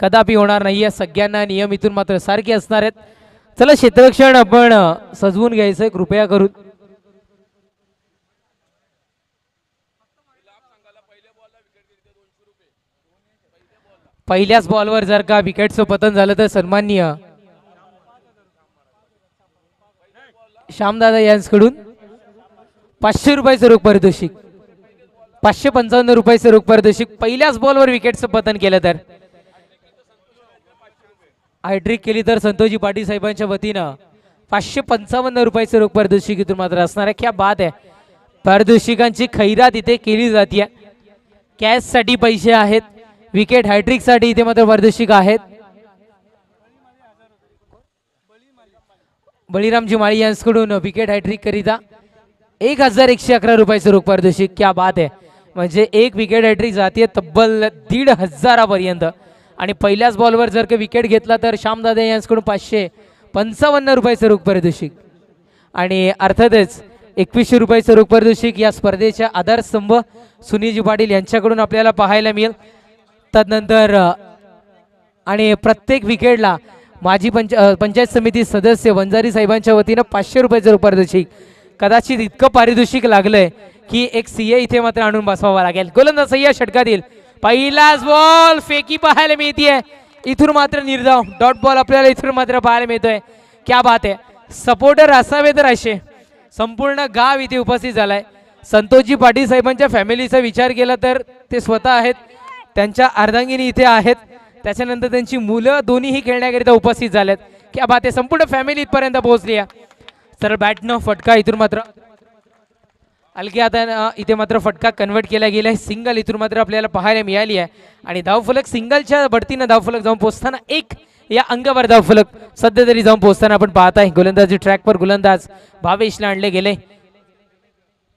कदापि होणार नाहीये. सगळ्यांना नियम इथून मात्र सारखे असणार आहेत. चला क्षेत्ररक्षण आपण सजवून घ्यायचंय कृपया करून. पहिल्याच बॉलवर जर का विकेटचं पतन झालं तर सन्माननीय श्यामदादा यांच्याकडून 500 रुपयाचं रोख पारितोषिक, 555 रुपयाचं रोख पारितोषिक. पहिल्याच बॉलवर विकेटचं पतन केलं तर हायट्रिक केली तर संतोषजी पाटील साहेबांच्या वतीनं 555 रुपयाचं रोख पारितोषिक इथून मात्र असणार आहे. क्या बात आहे. पारितोषिकांची खैरात इथे केली जाते. कॅश साठी पैसे आहेत, विकेट हॅट्रिक साठी इथे मात्र पारितोषिक आहेत. बळीरामजी माळी यांच्याकडून विकेट हॅट्रिक करिता 1111 रुपयाचं रोख पारितोषिक. क्या बात आहे. म्हणजे एक विकेट हॅट्रिक जाते तब्बल 1500 पर्यंत. आणि पहिल्याच बॉलवर जर का विकेट घेतला तर श्यामदादा यांच्याकडून 555 रुपयाचं रोख पारितोषिक. आणि अर्थातच 2100 रुपयाचं रोख पारितोषिक या स्पर्धेच्या आधारस्तंभ सुनीलजी पाटील यांच्याकडून आपल्याला पाहायला मिळेल. तदनंतर आणि प्रत्येक विकेटला माजी पंचायत समिती सदस्य वंजारी साहेबांच्या वतीनं 500 रुपयाचं रोख पारितोषिक. कदाचित इतकं पारितोषिक लागलंय की एक सीए इथे मात्र आणून बसवावा लागेल. गोलंदाज सय्यद षटकातील पहिलाच बॉल फेकी पाहायला मिळतीये. इथून मात्र निर्धाव डॉट बॉल आपल्याला इथून मात्र पाहायला मिळतोय. क्या बात आहे. सपोर्टर असावे तर असे संपूर्ण गाव इथे उपस्थित झालाय. संतोषजी पाटील साहेबांच्या फॅमिलीचा विचार केला तर ते स्वतः आहेत, त्यांच्या अर्धांगिनी इथे आहेत, त्याच्यानंतर त्यांची मुलं दोन्हीही खेळण्याकरिता उपस्थित झालेत. क्या बात आहे. संपूर्ण फॅमिली इथपर्यंत पोहोचली आहे. सरळ बॅटनं फटका इथून मात्र हलके आता इथे मात्र फटका कन्वर्ट केला गेला आहे. सिंगल इथून मात्र आपल्याला पाहायला मिळाली आहे. आणि धावफलक सिंगलच्या बढतीनं धावफलक जाऊन पोहोचताना एक या अंगावर धावफलक सध्या तरी जाऊन पोहोचताना आपण पाहत आहे. गोलंदाजी ट्रॅकवर गोलंदाज भावेशला आणले गेले.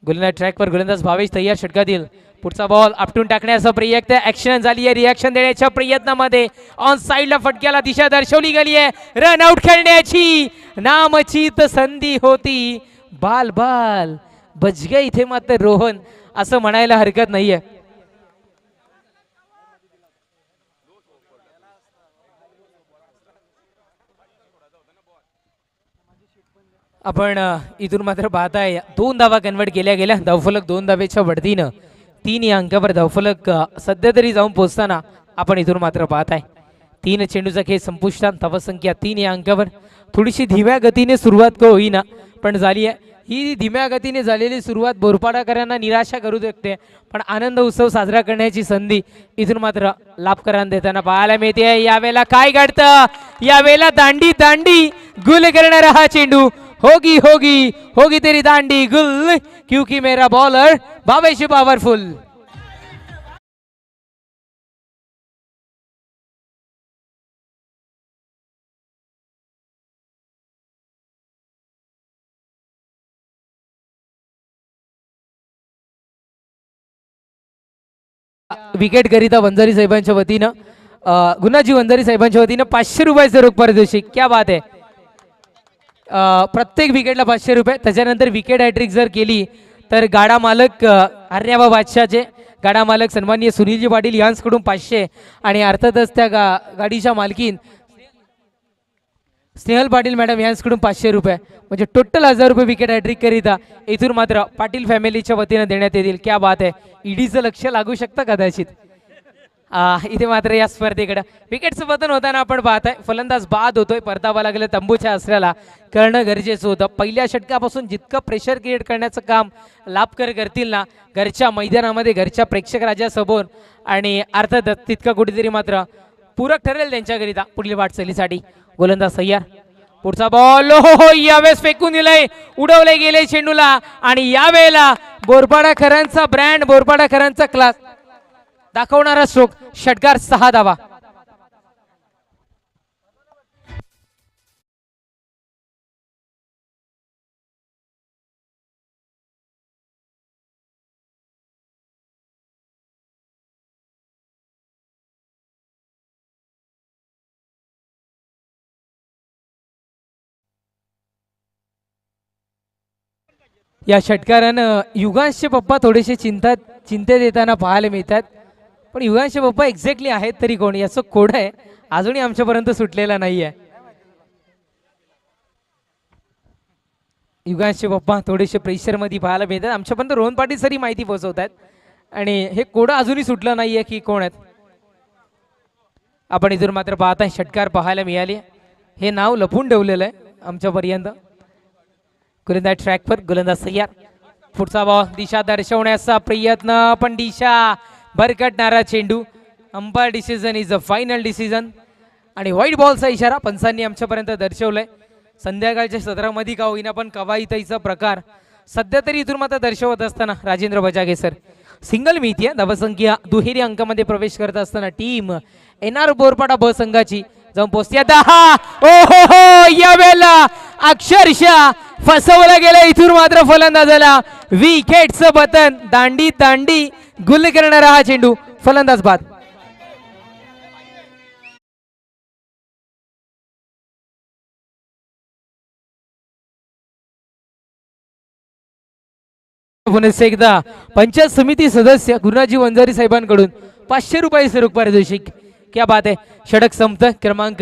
गोलंदाज ट्रॅकवर गोलंदाज भावेश तयार. षटकातील पुढचा बॉल आपटून टाकण्याचा प्रयत्न. ऍक्शन झाली आहे. रिॲक्शन देण्याच्या प्रयत्नामध्ये ऑन साईडला फटक्याला दिशा दर्शवली गेली आहे. रन आउट खेळण्याची नामचित संधी होती. बाल बाल बजगे इथे मात्र रोहन असं म्हणायला हरकत नाहीये. आपण इथून मात्र पाहताय 2 धावा कन्वर्ट केल्या गेल्या. धावफलक 2 धावेच्या बढतीनं 3 या अंकावर धावफलक सध्या तरी जाऊन पोहोचताना आपण इथून मात्र पाहताय. 3 चेंडूचा खेळ संपुष्टात. धावसंख्या 3 या अंकावर. थोडीशी धीम्या गतीने सुरुवात का होईना पण झाली आहे. ही धीम्या गतीने झालेली सुरुवात बोरपाडाकरांना निराशा करू शकते, पण आनंद उत्सव साजरा करण्याची संधी इथून मात्र लाभकरांना देताना पाहायला मिळते. यावेळेला काय घडतं, यावेळेला दांडी दांडी गुल करणारा हा चेंडू. होगी होगी होगी तेरी दांडी गुल क्योंकि मेरा बॉलर भावेश पॉवरफुल. विकेट करिता वंजारी साहेबांच्या वतीनं गुणाजी वंजारी साहेबांच्या वतीनं 500 रुपयाचं रोख पारितोषिक. क्या बात आहे. प्रत्येक विकेटला 500 रुपये. त्याच्यानंतर विकेट हॅट्रिक जर केली तर गाडा मालक हरण्याबा बादशाहचे गाडा मालक सन्माननीय सुनीलजी पाटील यांच्याकडून 500 आणि अर्थातच त्या गाडीच्या मालकीन स्नेहल पाटील मॅडम यांच्याकडून 500 रुपये. म्हणजे टोटल 1000 रुपये विकेट हॅट्रिक करिता इथून मात्र पाटील फॅमिलीच्या वतीनं देण्यात येतील. क्या बात आहे. ईडीचं लक्ष लागू शकतं कदाचित इथे मात्र या स्पर्धेकडे. विकेटचं पतन होताना आपण पाहताय. फलंदाज बाद होतोय. परतावा लागलं तंबूच्या आसऱ्याला करणं गरजेचं होतं. पहिल्या षटकापासून जितकं प्रेशर क्रिएट करण्याचं काम लाभकर करतील ना घरच्या मैदानामध्ये घरच्या प्रेक्षक राजासमोर, आणि अर्थातच तितकं कुठेतरी मात्र पूरक ठरेल त्यांच्याकरिता पुढील वाटचालीसाठी. गोलंदाज तयार. पुढचा बॉल हो यावेळेस फेकून दिलंय, उडवले गेले चेंडूला. आणि यावेळेला बोरपाडाकरांचा ब्रँड, बोरपाडाकरांचा क्लास दाखवणारा स्ट्रोक. षटकार 6 धावा. या षटकारानं युगांशचे पप्पा थोडेसे चिंतेत येताना पाहायला मिळतात. पण युगांशी बाप्पा एक्झॅक्टली आहेत तरी कोण, याचं कोड आहे अजूनही आमच्यापर्यंत सुटलेला नाही आहे. युगांशी बाप्पा थोडेसे प्रेशरमध्ये पाहायला मिळतात. आमच्यापर्यंत रोहन पाटील सरी माहिती पोहोचवत आहेत आणि हे कोड अजूनही सुटलं नाही आहे की कोण आहेत. आपण इथून मात्र पाहताय षटकार पाहायला मिळाली. हे नाव लपून ठेवलेलं आहे आमच्यापर्यंत. गोलंदाज ट्रॅकवर, गोलंदाज तयार. पुढचा बॉल दिशा दर्शवण्याचा प्रयत्न, पण दिशा भरकटणारा चेंडू. Umpire decision is a final decision आणि व्हाईट बॉलचा इशारा पंचांनी आमच्यापर्यंत दर्शवलाय. संध्याकाळच्या सत्रामध्ये का होईना पण कवायतीचा प्रकार सध्या तरी इथून मात्र दर्शवत असताना राजेंद्र बजागे सर सिंगल मिळतीये. धावसंख्या दुहेरी अंकामध्ये प्रवेश करत असताना टीम एनआर बोरपाडा ब संघाची जाऊन पोहोचते 10. ओ हो यावेळेला अक्षरशः फसवलं गेलं इथून मात्र फलंदाजाला. विकेटचं बटन दांडी दांडी गुल करणारा हा चेंडू, फलंदाज बाद. पुन्हा एकदा पंचायत समिती सदस्य गुरुराजी वंजारी साहेबांकडून 500 रुपये स्वरूप पारितोषिक. क्या बात आहे. षटक संपत क्रमांक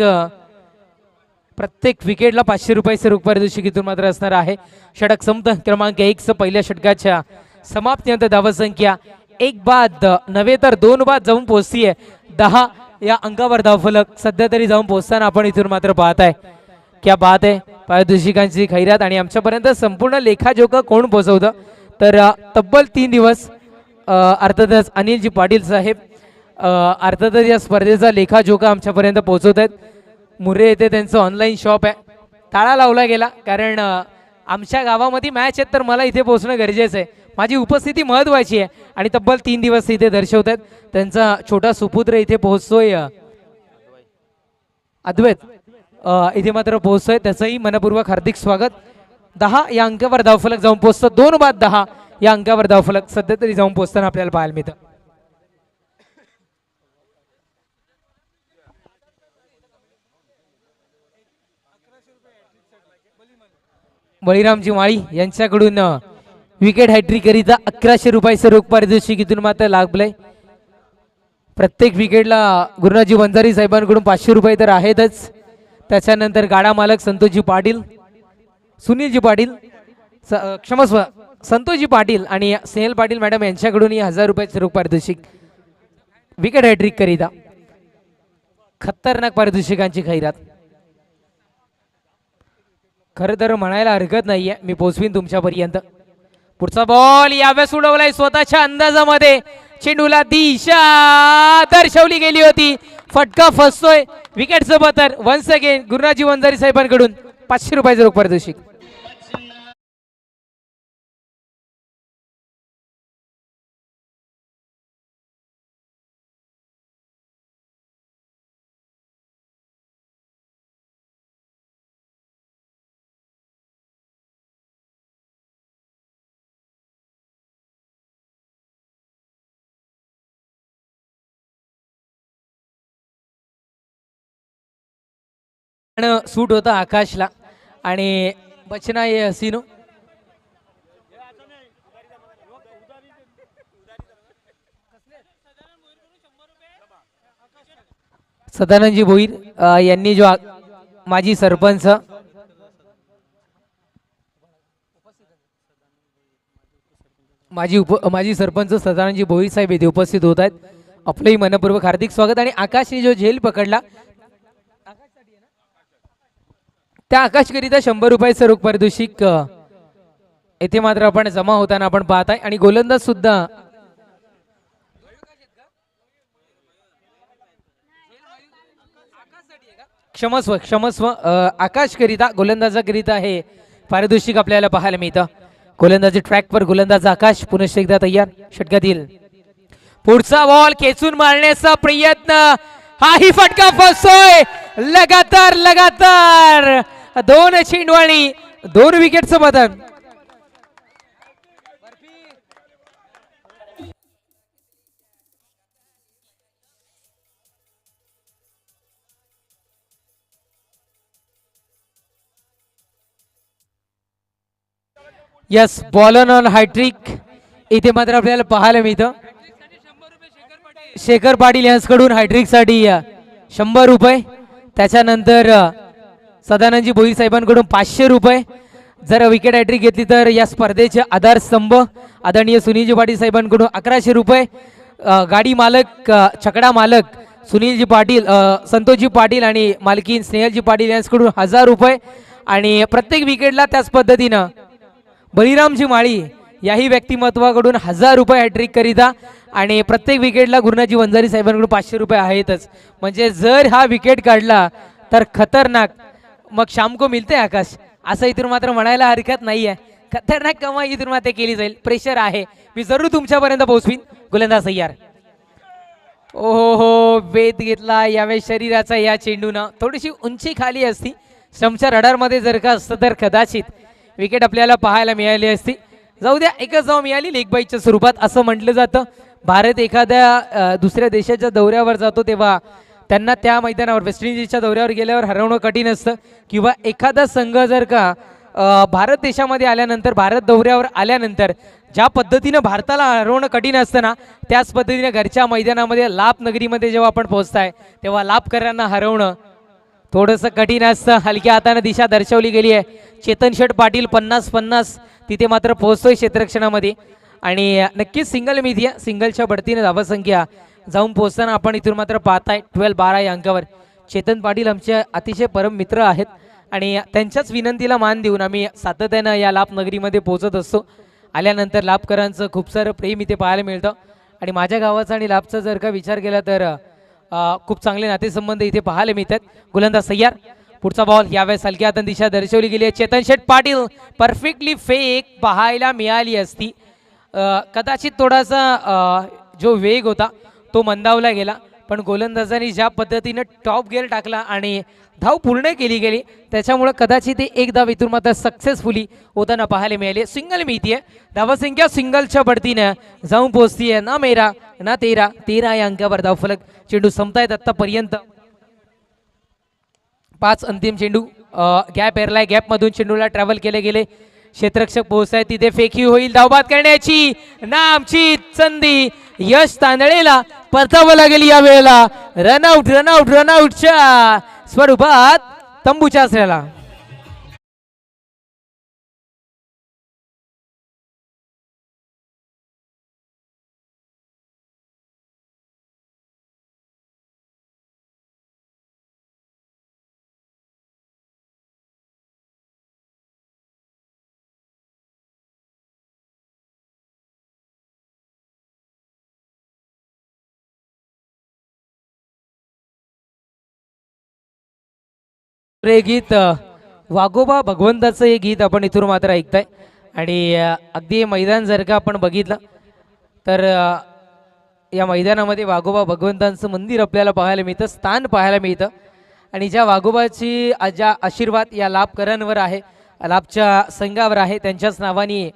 प्रत्येक विकेटला 500 रुपये स्वरूप पारितोषिक इथून मात्र असणार आहे. षटक संपत क्रमांक 1 पहिल्या षटकाच्या समाप्तीनंतर धावसंख्या 1 बाद नव्हे तर 2 बाद जाऊन पोहोचतीये 10 या अंकावर. धावफलक सध्या तरी जाऊन पोहोचताना आपण इथून मात्र पाहताय. क्या बात आहे. पारितोषिकांची खैरात आणि आमच्यापर्यंत संपूर्ण लेखाजोखा कोण पोहोचवतं तर तब्बल 3 दिवस अर्थातच अनिलजी पाटील साहेब अर्थातच या स्पर्धेचा लेखाजोखा आमच्यापर्यंत पोहोचवत आहेत. मुर्रे येथे त्यांचं ऑनलाईन शॉप आहे. ताळा लावला गेला कारण आमच्या गावामध्ये मॅच आहेत तर मला इथे पोहोचणं गरजेचं आहे. माझी उपस्थिती महत्त्वाची आहे आणि तब्बल 3 दिवस इथे दर्शवत आहेत. त्यांचा छोटा सुपुत्र इथे पोहोचतोय अद्वैत इथे मात्र पोहोचतोय. त्याचंही मनपूर्वक हार्दिक स्वागत. 10 या अंकावर धावफलक जाऊन पोहोचतं. 2 बाद 10 या अंकावर धावफलक सध्या तरी जाऊन पोहोचताना आपल्याला पाहायला मिळतं. बळीरामजी माळी यांच्याकडून विकेट हॅट्रिक करिता 1100 रुपयाचं रोख पारितोषिक इथून मात्र लागलंय. प्रत्येक विकेटला गुरुराजी वंजारी साहेबांकडून 500 रुपये तर आहेतच. त्याच्यानंतर गाडा मालक संतोषजी पाटील, सुनीलजी पाटील, क्षमस्व संतोषजी पाटील आणि स्नेहल पाटील मॅडम यांच्याकडून 1000 रुपयाचं रोख पारितोषिक विकेट हॅट्रिक करिता. खतरनाक पारितोषिकांची खैरात. खरं तर म्हणायला हरकत नाहीये, मी पोहोचवीन तुमच्यापर्यंत. पुढचा बॉल यावेळेस उडवलाय स्वतःच्या अंदाजामध्ये. चेंडूला दिशा दर्शवली गेली होती. फटका फसतोय. विकेटचं बतर वन्स अगेन गुरुराजी वंजारी साहेबांकडून 500 रुपयाचं रोख पारितोषिक. सूट होता आकाशला आणि बचना ये हसीनो. सदानंदजी भोईर यांनी जो माजी सरपंच माजी सरपंच सदानंदजी भोईर साहेब येथे उपस्थित होत आहेत. आपलंही मनपूर्वक हार्दिक स्वागत. आणि आकाशने जो झेल पकडला त्या आकाशकरिता 100 रुपयाचं रोख पारितोषिक येथे मात्र आपण जमा होताना आपण पाहत आहे. आणि गोलंदाज सुद्धा क्षमस्व आकाशकरिता गोलंदाजाकरिता हे पारितोषिक आपल्याला पाहायला मिळतं. गोलंदाजी ट्रॅकवर, गोलंदाज आकाश पुनश्च एकदा तयार. षटकातील पुढचा बॉल खेचून मारण्याचा प्रयत्न, हाही फटका फसतोय. लगातार 2 चेंडवाळी 2 विकेटचं बदल. यस, बॉलर ऑन हॅट्रिक इथे मात्र आपल्याला पाहायला मिळतं. शेखर पाटील यांच्याकडून हॅट्रिकसाठी 100 रुपये. त्याच्यानंतर सदानंदजी भोईर साहेबांकडून 500 रुपये. जर विकेट हॅट्रिक घेतली तर या स्पर्धेचे आधारस्तंभ आदरणीय सुनीलजी पाटील साहेबांकडून 1100 रुपये. गाडी मालक छकडा मालक सुनीलजी पाटील संतोषजी पाटील आणि मालकीन स्नेहलजी पाटील यांच्याकडून 1000 रुपये. आणि प्रत्येक विकेटला त्याच पद्धतीनं बळीरामजी माळी याही व्यक्तिमत्वाकडून 1000 रुपये हॅट्रिक करिता. आणि प्रत्येक विकेटला गुरुनाजी वंजारी साहेबांकडून 500 रुपये आहेतच. म्हणजे जर हा विकेट काढला तर खतरनाक, मग शाम को मिलते आकाश असं इथून मात्र म्हणायला हरकत नाही आहे. खतरनाक कमाई इथून मात्र केली जाईल. प्रेशर आहे, मी जरूर तुमच्यापर्यंत पोहोचवीन. गोलंदाज तयार. ओहो, वेध घेतला यावेळी शरीराचा या चेंडूनं. थोडीशी उंची खाली असती, स्टंपच्या रडारमध्ये जर का असतं तर कदाचित विकेट आपल्याला पाहायला मिळाली असती. जाऊ द्या, एकच धाव मिळाली लेग बाईच्या स्वरूपात. असं म्हटलं जातं भारत एखाद्या दुसऱ्या देशाच्या दौऱ्यावर जातो तेव्हा त्यांना त्या मैदानावर वेस्ट इंडिजच्या दौऱ्यावर गेल्यावर हरवणं कठीण असतं. किंवा एखादा संघ जर का भारत देशामध्ये आल्यानंतर, भारत दौऱ्यावर आल्यानंतर ज्या पद्धतीनं भारताला हरवणं कठीण असतं ना, त्याच पद्धतीने घरच्या मैदानामध्ये लाप नगरीमध्ये जेव्हा आपण पोहोचताय तेव्हा लापकरांना हरवणं थोडंसं कठीण असतं. हलक्या हाताने दिशा दर्शवली गेली आहे. चेतन शेठ पाटील 50-50 तिथे मात्र पोहोचतोय क्षेत्ररक्षणामध्ये. आणि नक्कीच सिंगल मिळते. सिंगलच्या बढतीने धावसंख्या जाऊन पोहोचताना आपण इथून मात्र पाहताय 12-12 या अंकावर. चेतन पाटील आमचे अतिशय परम मित्र आहेत आणि त्यांच्याच विनंतीला मान देऊन आम्ही सातत्यानं या लाप नगरीमध्ये पोहोचत असतो. आल्यानंतर लाभकरांचं खूप सारं प्रेम इथे पाहायला मिळतं. आणि माझ्या गावाचा आणि लाभचा जर का विचार केला तर खूप चांगले नातेसंबंध इथे पाहायला मिळतात. गोलंदाज तयार. पुढचा बॉल यावेळेस हलक्या हाताने दिशा दर्शवली गेली आहे. चेतन शेठ पाटील परफेक्टली फेक पाहायला मिळाली असती. कदाचित थोडासा जो वेग होता तो मंदावला गेला, पण गोलंदाजांनी ज्या पद्धतीनं टॉप गिअर टाकला आणि धाव पूर्ण केली गेली त्याच्यामुळे कदाचित एक धाव इथून मात्र सक्सेसफुली होताना पाहायला मिळाली. सिंगल मिळतीये. धावसंख्या सिंगलच्या बढतीनं जाऊन पोहोचतीये. ना मेरा ना तेरा, 13 या अंकावर धावफलक. चेंडू संपतायत आतापर्यंत 5 अंतिम चेंडू. गॅप एअरलाय, गॅपमधून चेंडूला ट्रॅव्हल केले गेले. क्षेत्ररक्षक पोहोचताय तिथे फेकी होईल. धावबाद करण्याची नामची संधी यश तांदळेला परतावं लागेल या वेळेला. रनआउट रनआउट रनआउटच्या स्वरूपात तंबूच्या आसऱ्याला. हे गीत वाघोबा भगवंताचं हे गीत आपण इथून मात्र ऐकताय. आणि अगदी मैदान जर का आपण बघितलं तर या मैदानामध्ये वाघोबा भगवंतांचं मंदिर आपल्याला पाहायला मिळतं, स्थान पाहायला मिळतं. आणि ज्या वाघोबाची ज्या आशीर्वाद या लाभकरांवर आहे, लाभच्या संघावर आहे, त्यांच्याच नावाने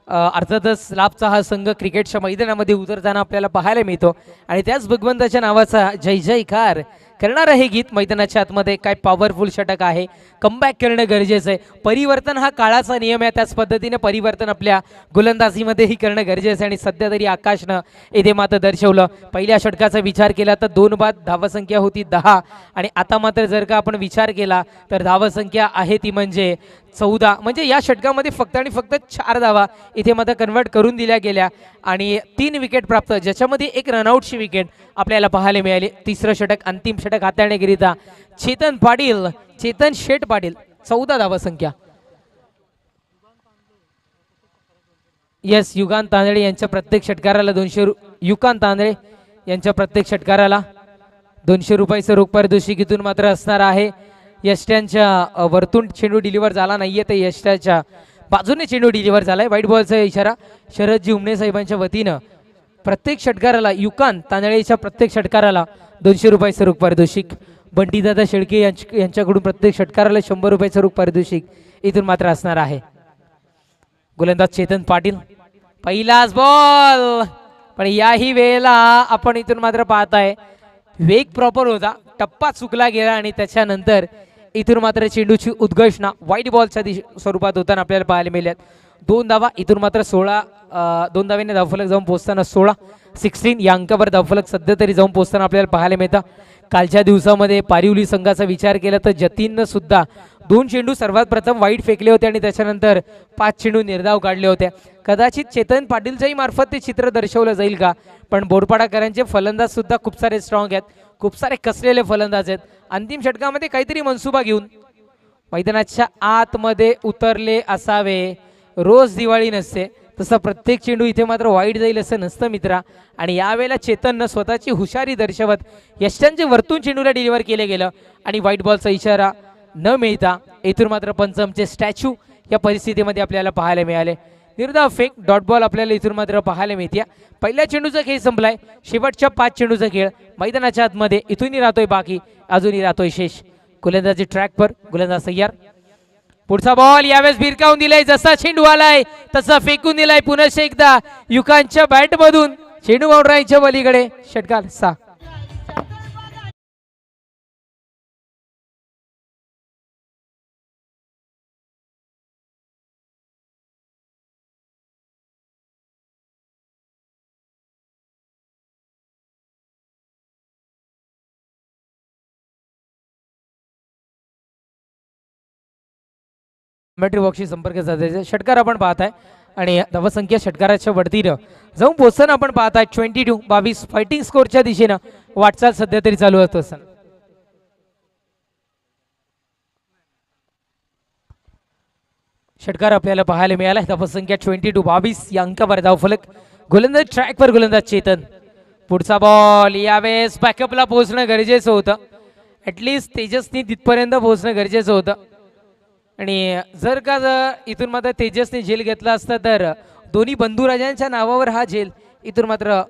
अर्थातच लाभचा हा संघ क्रिकेटच्या मैदानामध्ये उतरताना आपल्याला पाहायला मिळतो. आणि त्याच भगवंताच्या नावाचा जय जयकार करणारं हे गीत मैदानाच्या आतमध्ये काय पॉवरफुल षटक आहे. कमबॅक करणं गरजेचं आहे. परिवर्तन हा काळाचा नियम आहे, त्याच पद्धतीने परिवर्तन आपल्या गोलंदाजीमध्येही करणं गरजेचं आहे. आणि सध्या तरी आकाशनं येथे मात्र दर्शवलं. पहिल्या षटकाचा विचार केला तर 2 बाद धावसंख्या होती 10. आणि आता मात्र जर का आपण विचार केला तर धावसंख्या आहे ती म्हणजे 14. म्हणजे या षटकामध्ये फक्त आणि फक्त 4 धावा इथे मात्र कन्वर्ट करून दिल्या गेल्या. आणि 3 विकेट प्राप्त, ज्याच्यामध्ये 1 रनआउटची विकेट आपल्याला पाहायला मिळाली. तिसरं षटक, अंतिम षटक हाताळण्याकरिता चेतन पाटील, चेतन शेठ पाटील 14 धावसंख्या. यस, युगांत तांदळे यांच्या प्रत्येक षटकाराला 200 युगांत तांदळे यांच्या प्रत्येक षटकाराला 200 रुपयाचं रोख पारितोषिक इथून मात्र असणार आहे. यष्ट्यांच्या वरतून चेंडू डिलिव्हर झाला नाहीये, तर यष्ट्याच्या बाजूने चेंडू डिलिव्हर झालाय. व्हाईट बॉलचा इशारा शरदजी उमणे साहेबांच्या वतीनं प्रत्येक षटकाराला, युकांत तांदळेच्या प्रत्येक षटकाराला 200 रुपयाचं रोख पारितोषिक. बंटीदादा शेळके यांच्याकडून प्रत्येक षटकाराला 100 रुपयाचं रोख पारितोषिक इथून मात्र असणार आहे. गोलंदाज चेतन पाटील, पहिलाच बॉल, पण याही वेळेला आपण इथून मात्र पाहताय वेग प्रॉपर होता, टप्पा चुकला गेला आणि त्याच्यानंतर इथून मात्र चेंडूची उद्घोषणा व्हाईट बॉलच्या स्वरूपात होताना आपल्याला पाहायला मिळाल्यात. 2 धावा इथून मात्र 16, 2 धाव्याने धावफलक जाऊन पोहोचताना 16. 16 या अंकावर धावफलक सध्या तरी जाऊन पोहोचताना आपल्याला पाहायला मिळतं. कालच्या दिवसामध्ये पारिवली संघाचा विचार केला तर जतीननं सुद्धा 2 चेंडू सर्वात प्रथम वाईट फेकले होते आणि त्याच्यानंतर 5 चेंडू निर्धाव काढले होते. कदाचित चेतन पाटीलच्याही मार्फत ते चित्र दर्शवलं जाईल का, पण बोरपाडाकरांचे फलंदाज सुद्धा खूप सारे स्ट्रॉंग आहेत, खूप सारे कसलेले फलंदाज आहेत. अंतिम षटकामध्ये काहीतरी मनसुबा घेऊन मैदानाच्या आतमध्ये उतरले असावे. रोज दिवाळी नसते, तसं प्रत्येक चेंडू इथे मात्र वाईट जाईल असं नसतं मित्रा. आणि यावेळेला चेतननं स्वतःची हुशारी दर्शवत यष्टांचे वरतून चेंडूला डिलिव्हर केले गेलं आणि व्हाईट बॉलचा इशारा न मिळता इथून मात्र पंचमचे स्टॅच्यू या परिस्थितीमध्ये आपल्याला पाहायला मिळाले. निर्धाव फेक डॉट बॉल आपल्याला इथून मात्र पाहायला मिळते. पहिल्या चेंडूचा खेळ संपलाय. शेवटच्या 5 चेंडूचा खेळ मैदानाच्या आतमध्ये इथूनही राहतोय बाकी, अजूनही राहतोय शेष. गोलंदाजी ट्रॅकवर, गोलंदाज तयार. पुढचा बॉल यावेळेस भिरकावून दिलाय, जसा चेंडू आलाय तसा फेकून दिलाय पुन्हा एकदा युकांच्या बॅट मधून. चेंडू बाउंड्राईच्या पलीकडे, षटकार 6. बॅटरी बॉक्सशी संपर्क साधायचा षटकार आपण पाहताय आणि धावसंख्या षटकाराच्या वरतीनं जाऊन पोहोचताना आपण पाहताय 22-22 फायटिंग स्कोरच्या दिशेनं वाटचाल सध्या तरी चालू असतो. षटकार आपल्याला पाहायला मिळाला. धावसंख्या 22-22 या अंकावर धावफलक. गोलंदाज ट्रॅकवर, गोलंदाज चेतन. पुढचा बॉल यावेळेस बॅकअपला पोहोचणं गरजेचं होतं, ऍटलिस्ट तेजसनी तिथपर्यंत पोहोचणं गरजेचं होतं. आणि जर का इथून मात्र तेजसने झेल घेतला असता तर दोन्ही बंधुराजांच्या नावावर हा झेल इथून मात्र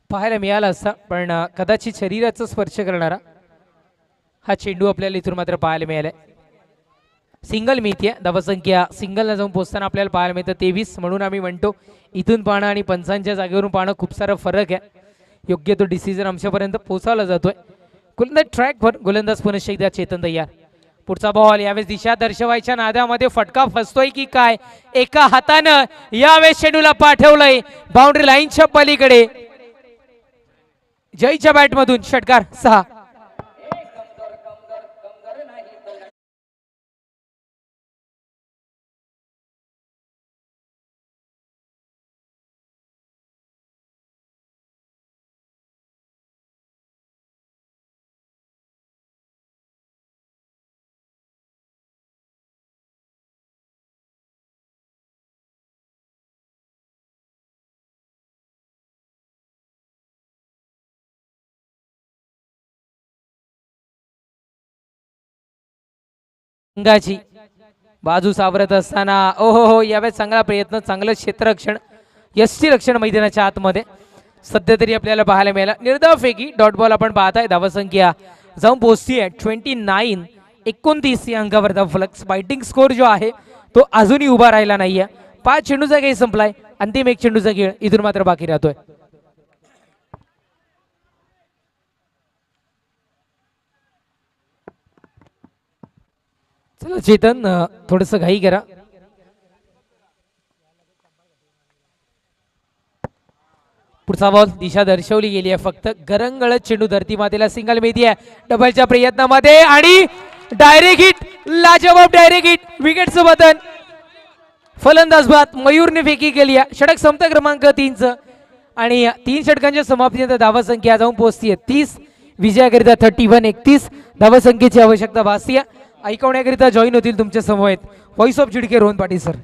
पाहायला मिळाला असता, पण कदाचित शरीराचा स्पर्श करणारा हा चेंडू आपल्याला इथून मात्र पाहायला मिळालाय. सिंगल मिळते. धावसंख्या सिंगलला जाऊन पोहोचताना आपल्याला पाहायला मिळतं 23. म्हणून आम्ही म्हणतो इथून पाहणं आणि पंचांच्या जागेवरून पाहणं खूप सारा फरक आहे. योग्य तो डिसिजन आमच्यापर्यंत पोहोचवला जातोय. गोलंदाज ट्रॅकवर, गोलंदाज पुन्हा एकदा चेतन तयार. पुढचा बॉल यावेळेस दिशा दर्शवायच्या नादामध्ये फटका फसतोय की काय, एका हातानं यावेळेस चेंडूला पाठवलंय बाउंड्री लाईनच्या पलीकडे. जयच्या बॅट मधून षटकार 6. संघाची बाजू सावरत असताना ओहो हो यावेळेस चांगला प्रयत्न, चांगलं क्षेत्ररक्षण, यष्टी रक्षण मैदानाच्या आतमध्ये सध्या तरी आपल्याला पाहायला मिळाला. निर्धाव फेकी डॉट बॉल आपण पाहताय. धावसंख्या जाऊन पोहोचतीये 29-29 या अंकावर धावफलक. फायटिंग स्कोर जो आहे तो अजूनही उभा राहिला नाहीये. 5 चेंडूचा खेळ संपलाय, अंतिम 1 चेंडूचा खेळ इथून मात्र बाकी राहतोय. चला चेतन, थोडस घाई करा. पुढचा बॉल दिशा दर्शवली गेली आहे, फक्त गरंगळत चेंडू धरती मातेला सिंगल मिळती आहे डबलच्या प्रयत्नामध्ये आणि डायरेक्ट हिट, लाजवाब डायरेक्ट हिट, विकेटचं बदन. फलंदाज बाद मयूरने फेकी केली आहे. षटक संपता क्रमांक 3चं आणि 3 षटकांच्या समाप्तीनंतर धावसंख्या जाऊन पोहोचतीये 30. विजयाकरिता 31-31 धावसंख्येची आवश्यकता भासतीये. ऐकवण्याकरिता जॉईन होतील तुमच्या समवेत व्हॉइस ऑफ जिडके रोहन पाटील सर.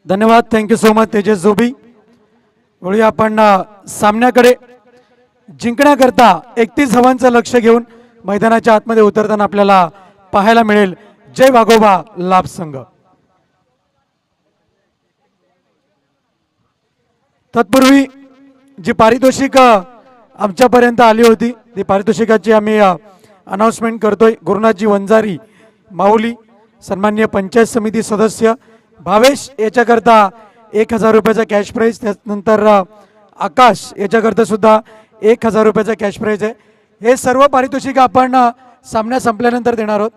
धन्यवाद. थँक्यू सो मच तेजस जोबी. वळूया आपण सामन्याकडे. जिंकण्याकरता 31 धावांचं लक्ष घेऊन मैदानाच्या आतमध्ये उतरताना आपल्याला पाहायला मिळेल जय वाघोबा लाभ संघ. तत्पूर्वी जी पारितोषिक आमच्यापर्यंत आली होती ती पारितोषिकाची आम्ही अनाउन्समेंट करतोय. गुरुनाथजी वंजारी माऊली सन्माननीय पंचायत समिती सदस्य भावेश याच्याकरता 1000 रुपयाचा कॅश प्राईज. त्यानंतर आकाश याच्याकरता सुद्धा 1000 रुपयाचा कॅश प्राईज आहे. हे सर्व पारितोषिक आपण सामना संपल्यानंतर देणार आहोत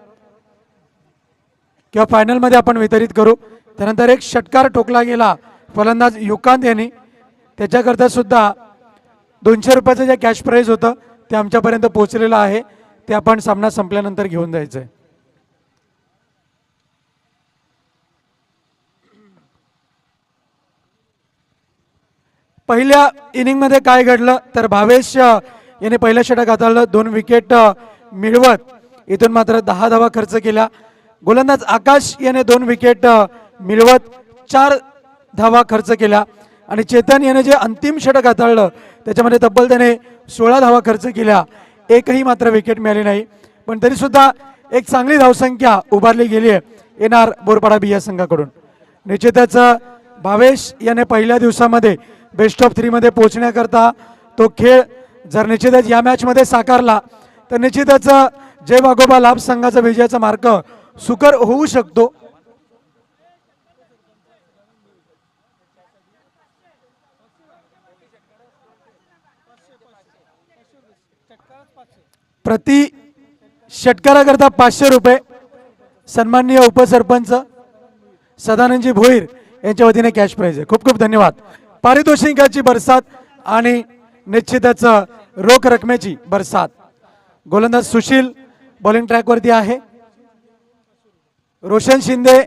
किंवा फायनलमध्ये आपण वितरित करू. त्यानंतर एक षटकार ठोकला गेला फलंदाज युकांत यांनी, त्याच्याकरता सुद्धा 200 रुपयाचं जे कॅश प्राईज होतं ते आमच्यापर्यंत पोहोचलेलं आहे. ते आपण सामना संपल्यानंतर घेऊन जायचं आहे. पहिल्या इनिंगमध्ये काय घडलं तर भावेश याने पहिलं षटक हाताळलं, 2 विकेट मिळवत इथून मात्र 10 धावा खर्च केल्या. गोलंदाज आकाश याने 2 विकेट मिळवत 4 धावा खर्च केल्या आणि चेतन याने जे अंतिम षटक हाताळलं त्याच्यामध्ये तब्बल त्याने 16 धावा खर्च केल्या. एकही मात्र विकेट मिळाली नाही, पण तरी सुद्धा एक चांगली धावसंख्या उभारली गेली आहे येणार बोरपाडा बी या संघाकडून. निश्चितच भावेश याने पहिल्या दिवसामध्ये बेस्ट ऑफ 3 मध्ये पोहोचण्याकरता तो खेळ जर निश्चितच या मॅचमध्ये साकारला तर निश्चितच जय वाघोबा लाभ संघाचा विजयाचा मार्ग सुकर होऊ शकतो. प्रति षटकाराकरता 500 रुपये सन्माननीय उपसरपंच सदानंदजी भोईर यांच्या वतीने कॅश प्राईज आहे. खूप खूप धन्यवाद. पारितोषिकाची बरसात आणि निश्चितच रोख रकमेची बरसात. गोलंदाज सुशील बॉलिंग ट्रॅकवरती आहे. रोशन शिंदे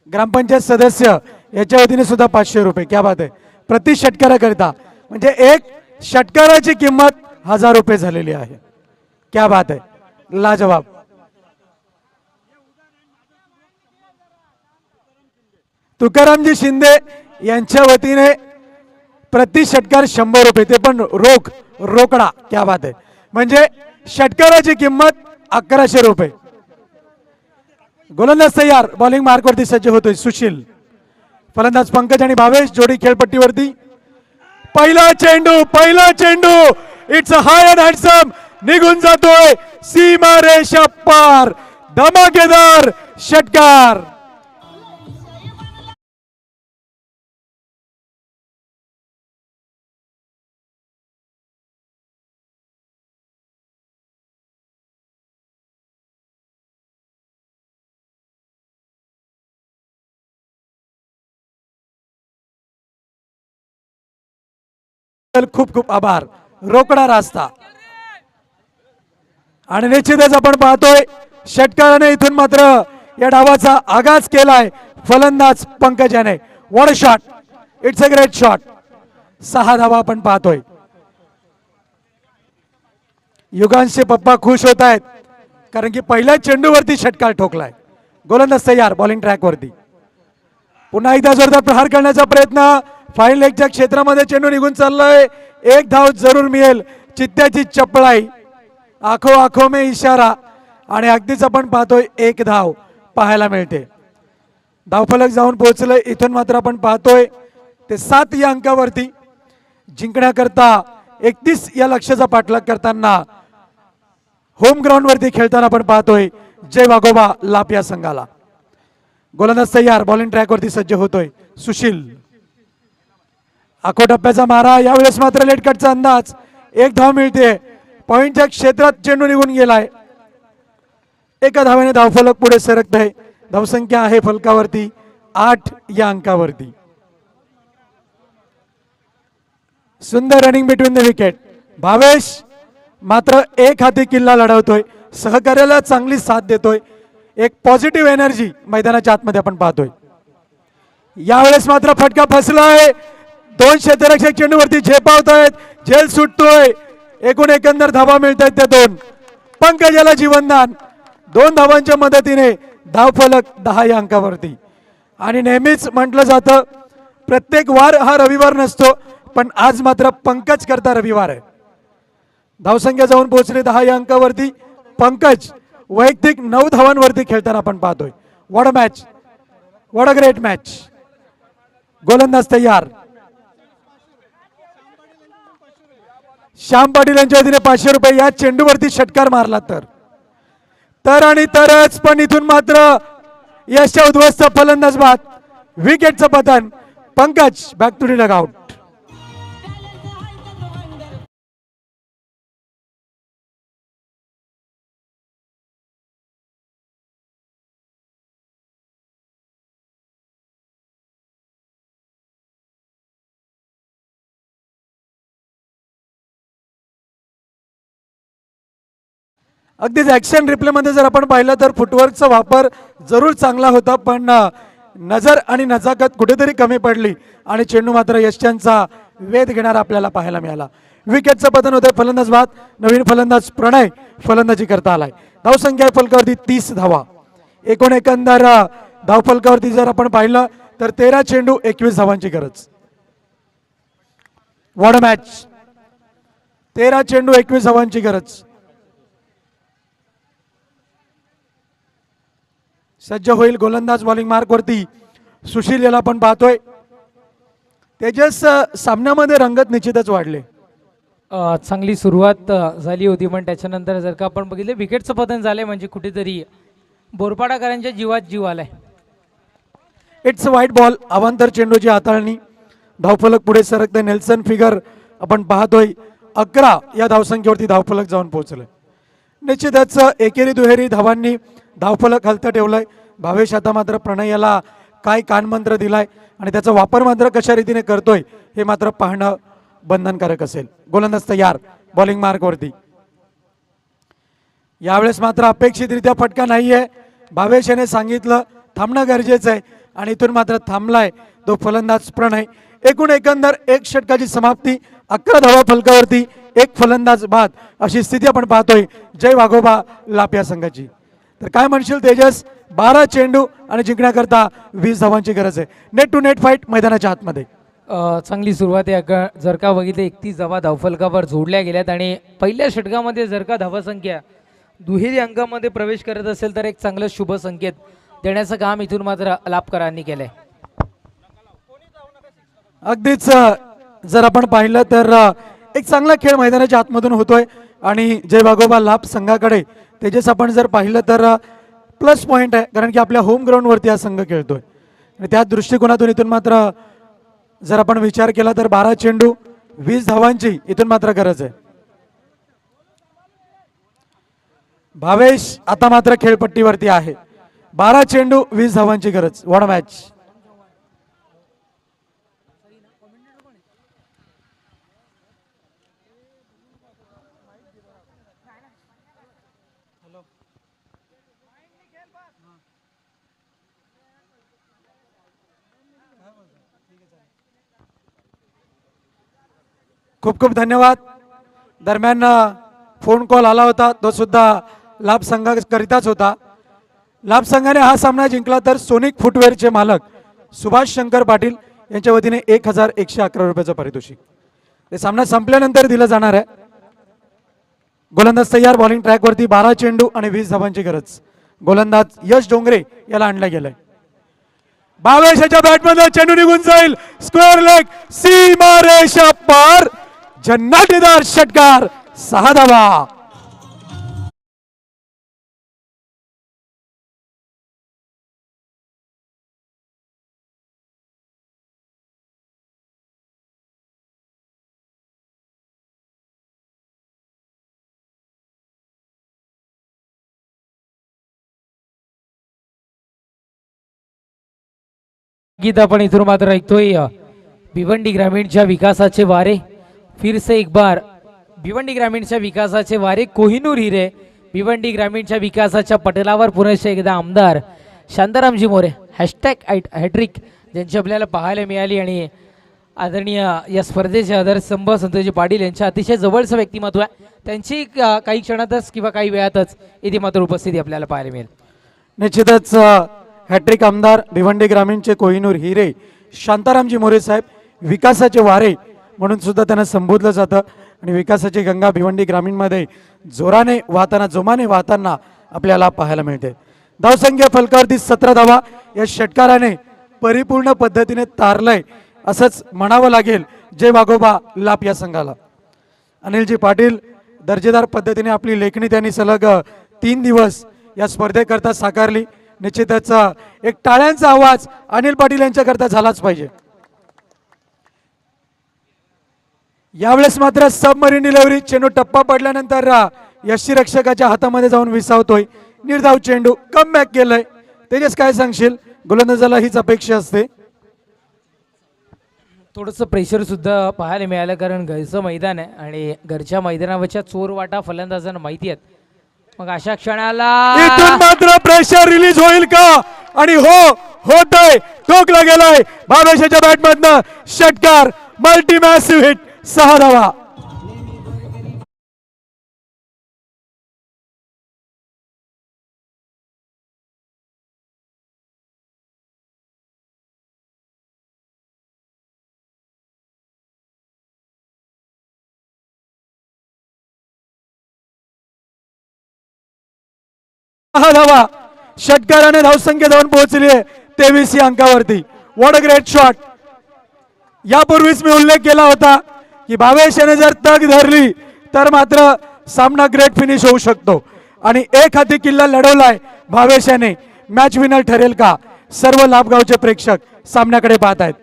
ग्रामपंचायत सदस्य याच्या वतीने सुद्धा 500 रुपये. क्या बात आहे. प्रति षटकाराकरिता म्हणजे एक षटकाराची किंमत 1000 रुपये झालेली आहे. क्या बात आहे. लाजवाब. तुकारामजी शिंदे यांच्या वतीने प्रति षटकार 100 रुपये, ते पण रोकडा. क्या बात आहे. म्हणजे षटकाराची किंमत 1100 रुपये. गोलंदाज तयार, बॉलिंग मार्कवरती सज्ज होतोय सुशील. फलंदाज पंकज आणि भावेश जोडी खेळपट्टीवरती. पहिला चेंडू it's a high and handsome निघून जातोय सीमा रेषा पार. धमाकेदार षटकार. खूप खूप आभार. रोकडा रास्ता. आणि निश्चितच आपण पाहतोय षटकाराने इथून मात्र या डावाचा आगाज केलाय फलंदाज पंकज याने. What a shot. It's a great shot. 6 धावा आपण पाहतोय. युगांशचे पप्पा खुश होत आहेत कारण की पहिल्या चेंडूवरती षटकार ठोकलाय. गोलंदाज तयार, बॉलिंग ट्रॅकवरती. पुन्हा एकदा जोरदार प्रहार करण्याचा प्रयत्न. फाईन लेगच्या क्षेत्रामध्ये चेंडू निघून चाललाय. 1 धाव जरूर मिळेल. चित्त्याची चपळाई, आखो में इशारा आणि अगदीच आपण पाहतोय 1 धाव पाहायला मिळते. धावफलक जाऊन पोहोचलंय. इथून मात्र आपण पाहतोय ते 7 या अंकावरती जिंकण्याकरता 31 या लक्ष्याचा पाठलाग करताना होम ग्राउंड वरती खेळताना आपण पाहतोय जय वाघोबा लाप या संघाला. गोलंदाज तयार, बॉलिंग ट्रॅकवरती सज्ज होतोय सुशील. आखो टप्प्याचा मारा. यावेळेस मात्र लेट कटचा अंदाज. 1 धाव मिळते. पॉइंटच्या क्षेत्रात चेंडू निघून गेलाय. 1 धावेने धावफलक पुढे सरकत आहे. धावसंख्या आहे फलकावरती 8 या अंकावरती. सुंदर running between the wicket. Bhavesh मात्र 1 हाती किल्ला लढवतोय. सहकार्याला चांगली साथ देतोय. एक पॉझिटिव्ह एनर्जी मैदानाच्या आतमध्ये आपण पाहतोय. यावेळेस मात्र फटका फसलाय. 2 क्षेत्ररक्षक चेंडूवरती झेपावत आहेत. झेल सुटतोय. एकंदर धावा मिळत आहेत त्या 2. पंकजाला जीवनदान. 2 धावांच्या मदतीने धावफलक 10 या अंकावरती. आणि नेहमीच म्हटलं जातं प्रत्येक वार हा रविवार नसतो, पण आज मात्र पंकज करता रविवार आहे. धावसंख्या जाऊन पोहोचले 10 या अंकावरती. पंकज वैयक्तिक 9 धावांवरती खेळताना आपण पाहतोय. What a match, what a great match. गोलंदाज तयार. श्याम पाटील यांच्या वतीने 500 रुपये. या चेंडूवरती षटकार मारला तर आणि तरच, पण इथून मात्र यशच्या उद्ध्वस्त फलंदाज बाद. विकेटचं पतन. Pankaj back to the dugout. अगदीच ऍक्शन रिप्ले मध्ये जर आपण पाहिलं तर फुटवर्कचा वापर जरूर चांगला होता, पण नजर आणि नजाकत कुठेतरी कमी पडली आणि चेंडू मात्र यशच्यांचा वेध घेणारा आपल्याला पाहायला मिळाला. विकेटचं पतन होतं. फलंदाज बाद. नवीन फलंदाज प्रणय फलंदाजी करता आलाय. धावसंख्या फलकावरती 30 धावा. एकंदर धावफलकावरती जर आपण पाहिलं तर 13 चेंडू 21 धावांची गरज. What a match. 13 चेंडू 21 धावांची गरज. सज्ज होईल गोलंदाज बॉलिंग मार्क वरती. सुशील याला आपण पाहतोय. तेजस सामन्यामध्ये रंगत निश्चितच वाढले. चांगली सुरुवात झाली होती, पण त्याच्यानंतर जर का आपण बघितले विकेटचं पतन झालंय म्हणजे कुठेतरी बोरपाडाकरांच्या जीवात जीव आलाय. It's white ball. अवांतर चेंडूची हाताळणी. धावफलक पुढे सरकते. नेल्सन फिगर आपण पाहतोय. 11 या धावसंख्येवरती धावफलक जाऊन पोहोचले. निश्चितच एकेरी दुहेरी धावांनी धावफलक हलतं ठेवलंय. भावेश आता मात्र प्रणय याला काय कानमंत्र दिलाय आणि त्याचा वापर मात्र कशा रीतीने करतोय हे मात्र पाहणं बंधनकारक असेल. गोलंदाज तयार. बॉलिंग मार्क वरती. यावेळेस मात्र अपेक्षितरित्या फटका नाहीये. भावेश याने सांगितलं थांबणं गरजेचं आहे आणि इथून मात्र थांबलाय तो फलंदाज प्रणय. एकंदर 1 षटकाची समाप्ती. 11 धावा फलकावरती. 1 फलंदाज बाद अशी स्थिती आपण पाहतोय जय वाघोबा लाप या संघाची. तर काय म्हणशील तेजस. 12 चेंडू आणि जिंकण्याकरता 20 धावांची गरज आहे. नेट टू नेट फाईट मैदानाच्या आतमध्ये. चांगली सुरुवात आहे. जर का बघितले 31 धावा धावफलकावर जोडल्या गेल्यात आणि पहिल्या षटकामध्ये जर का धावसंख्या दुहेरी अंकामध्ये प्रवेश करत असेल तर एक चांगलं शुभ संकेत देण्याचं काम इथून मात्र लाभकरांनी केलंय. अगदीच जर आपण पाहिलं तर एक चांगला खेळ मैदानाच्या आतमधून होतोय आणि जय वाघोबा लाभ संघाकडे तेजस आपण जर पाहिलं तर प्लस पॉइंट आहे, कारण की आपल्या होम ग्राउंड वरती हा संघ खेळतोय आणि त्या दृष्टिकोनातून इथून मात्र जर आपण विचार केला तर 12 चेंडू 20 धावांची इथून मात्र गरज आहे. भावेश आता मात्र खेळपट्टीवरती आहे. 12 चेंडू 20 धावांची गरज. What a match. खूप खूप धन्यवाद. दरम्यान फोन कॉल आला होता, तो सुद्धा लाभ संघाकरिताच होता. लाभ संघाने हा सामना जिंकला तर सोनिक फुटवेअरचे मालक सुभाष शंकर पाटील यांच्या वतीने 1111 रुपयाचं पारितोषिक ते सामना संपल्यानंतर दिलं जाणार आहे. गोलंदाज तयार. बॉलिंग ट्रॅक वरती. 12 चेंडू आणि 20 धावांची गरज. गोलंदाज यश डोंगरे याला आणला गेलाय. भावेशाच्या बॅटमध्ये चेंडू निघून जाईल. Square leg. सीमारेषा पार. जन्नटीदार षटकार. 6 धावा. गीत आपण इथून मात्र ऐकतोय. भिवंडी ग्रामीणच्या विकासाचे वारे फिर से एक बार. भिवंडी ग्रामीणच्या विकासाचे वारे कोहिनूर हिरे. भिवंडी ग्रामीणच्या विकासाच्या पटलावर पुन्हा एकदा आमदार शांतारामजी मोरे हॅशटॅग हॅट्रिक ज्यांची आपल्याला पाहायला मिळाली आणि आदरणीय या स्पर्धेचे आधारस्तंभ संतोषजी पाटील यांच्या अतिशय जवळचं व्यक्तिमत्व आहे. त्यांची काही क्षणातच किंवा काही वेळातच इथे मात्र उपस्थिती आपल्याला पाहायला मिळेल. निश्चितच हॅट्रिक आमदार भिवंडी ग्रामीणचे कोहिनूर हिरे शांतारामजी मोरे साहेब विकासाचे वारे म्हणून सुद्धा त्यांना संबोधलं जातं आणि विकासाची गंगा भिवंडी ग्रामीणमध्ये जोराने वाहताना जोमाने वाहताना आपल्याला पाहायला मिळते. धावसंख्या फलकावरती 17 धावा या षटकाराने परिपूर्ण पद्धतीने तारलंय असंच म्हणावं लागेल जय वाघोबा लाप या संघाला. अनिलजी पाटील दर्जेदार पद्धतीने आपली लेखणी त्यांनी सलग 3 दिवस या स्पर्धेकरता साकारली. निश्चितच एक टाळ्यांचा आवाज अनिल पाटील यांच्याकरता झालाच पाहिजे. यावेळेस मात्र सबमरीन डिलिव्हरी चेंडू टप्पा पडल्यानंतर यष्टीरक्षकाच्या हातामध्ये जाऊन विसावतोय. निर्धाव चेंडू कम बॅक केलंय. तेजस काय सांगशील? गोलंदाजाला हीच अपेक्षा असते. थोडंसं प्रेशर सुद्धा पाहायला मिळालं कारण घरचं मैदान आहे आणि घरच्या मैदानावरच्या चोर वाटा फलंदाजांना माहिती आहेत. मग अशा क्षणाला इथून मात्र प्रेशर रिलीज होईल का? आणि होतय ठोकला गेलाय भावेशाच्या बॅटमधनं षटकार मल्टी मॅसिव्ह हिट 6 धावा. धावा षटकाराने धावसंख्या जाऊन पोहोचली आहे 23 या अंकावरती. What a great shot. यापूर्वीच मी उल्लेख केला होता की भावेश याने जर तग धरली तर मात्र सामना ग्रेट फिनिश होऊ शकतो आणि एक हाती किल्ला लढवलाय भावेश याने. मॅच विनर ठरेल का? सर्व लाभगावचे प्रेक्षक सामन्याकडे पाहत आहेत.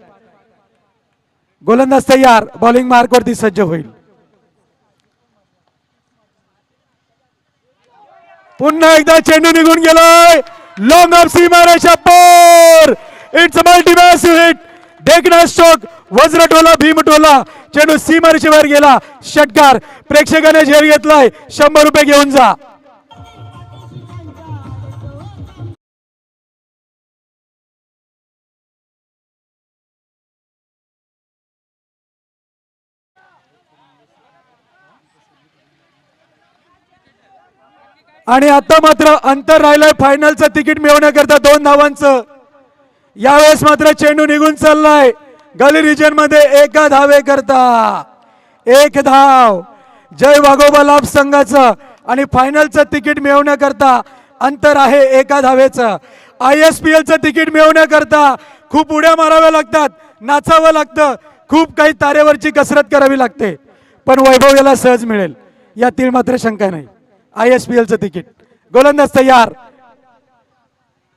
गोलंदाज तयार, बॉलिंग मार्कवरती सज्ज होईल. पुन्हा एकदा चेंडू निघून गेलाय. लॉंग ऑफ सीमारेषा पार. It's a multi massive hit. देखना स्ट्रोक वज्रटोला भीमटोला चेंडू सीमारेषेवर गेला. षटकार. प्रेक्षकाने झेल घेतलाय. 100 रुपये घेऊन जा. आणि आता मात्र अंतर राहिलंय फायनलचं तिकीट मिळवण्याकरता 2 धावांचं. यावेळेस मात्र चेंडू निघून चाललाय गली रिजन मध्ये. 1 धावे करता 1 धाव जय वाघोबा लाभ संघाचं आणि फायनलचं तिकीट मिळवण्याकरता अंतर आहे 1 धावेचं. ISPL चं तिकीट मिळवण्याकरता खूप उड्या माराव्या लागतात, नाचावं लागतं, खूप काही तारेवरची कसरत करावी लागते, पण वैभव याला सहज मिळेल यातील मात्र शंका नाही. ISPL चं तिकीट. गोलंदाज तयार.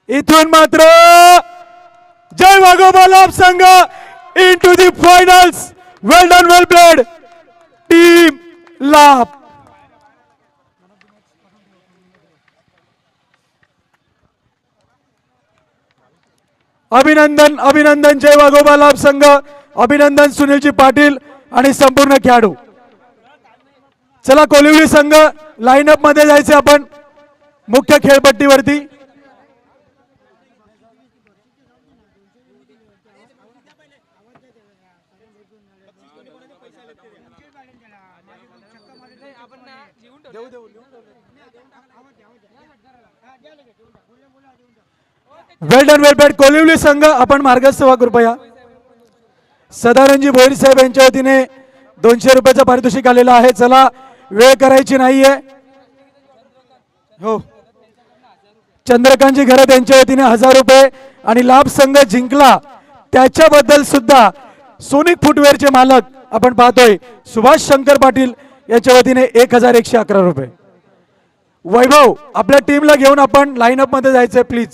इथून मात्र जय वाघोबा लाभ संघ into the finals. Well done, well played team लाभ. अभिनंदन अभिनंदन जय वाघोबा लाभ संघ. अभिनंदन सुनीलजी पाटील आणि संपूर्ण खेळाडू. चला कोलिवली संघ लाईनअप मध्ये जायचे आपण मुख्य खेळपट्टीवरती. वेल डन, वेल प्लेड. कोलिवली संघ आपण मार्गस्थ व्हा कृपया. सदानंदजी भोईर साहेब यांच्या वतीने 200 रुपयाचं पारितोषिक आलेलं आहे. चला वेळ करायची नाहीये. हो, चंद्रकांतजी घरत यांच्या वतीने 1000 रुपये आणि लाभ संघ जिंकला त्याच्याबद्दल सुद्धा सोनिक फुटवेअरचे मालक आपण पाहतोय सुभाष शंकर पाटील याच्या वतीने 1111 रुपये. वैभव आपल्या टीमला घेऊन आपण लाईनअप मध्ये जायचंय प्लीज.